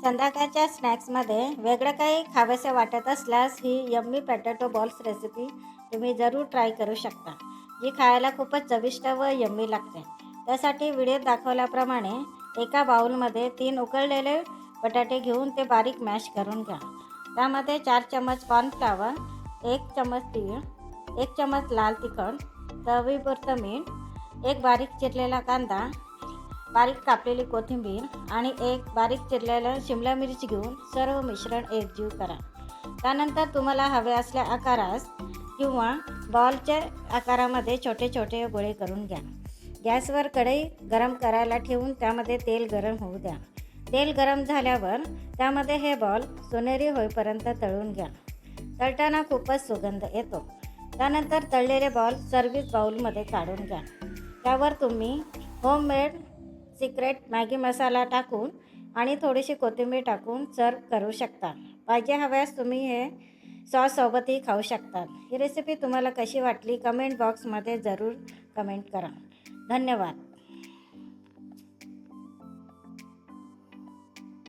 संध्याकाळच्या स्नॅक्समध्ये वेगळं काही खावंसं वाटत असल्यास ही यम्मी पॅटॅटो बॉल्स रेसिपी तुम्ही जरूर ट्राय करू शकता, जी खायला खूपच चविष्ट व यम्मी लागते. त्यासाठी व्हिडिओत दाखवल्याप्रमाणे एका बाउलमध्ये 3 उकळलेले बटाटे घेऊन ते बारीक मॅश करून घ्या. त्यामध्ये 4 चमच कॉर्नफ्लॉवर, 1 चमच तीळ, 1 चमच लाल तिखट, चवीपुरतं मीठ, 1 बारीक चिरलेला कांदा, बारीक कापलेली कोथिंबीर आणि 1 बारीक चिरलेलं शिमला मिरची घेऊन सर्व मिश्रण एकजीव करा. त्यानंतर तुम्हाला हवे असल्या आकारास किंवा बॉलच्या आकारामध्ये छोटे छोटे गोळे करून घ्या. गॅसवर कढई गरम करायला ठेवून त्यामध्ये तेल गरम होऊ द्या. तेल गरम झाल्यावर त्यामध्ये हे बॉल सोनेरी होईपर्यंत तळून घ्या. तळताना खूपच सुगंध येतो. त्यानंतर तळलेले बॉल सर्व्हिस बाउलमध्ये काढून घ्या. त्यावर तुम्ही होममेड सिक्रेट मॅगी मसाला टाकून आणि थोडीशी कोथिंबीर टाकून सर्व करू शकता. पाहिजे हव्यास तुम्ही हे सॉससोबतही खाऊ शकता. ही रेसिपी तुम्हाला कशी वाटली कमेंट बॉक्समध्ये जरूर कमेंट करा. धन्यवाद.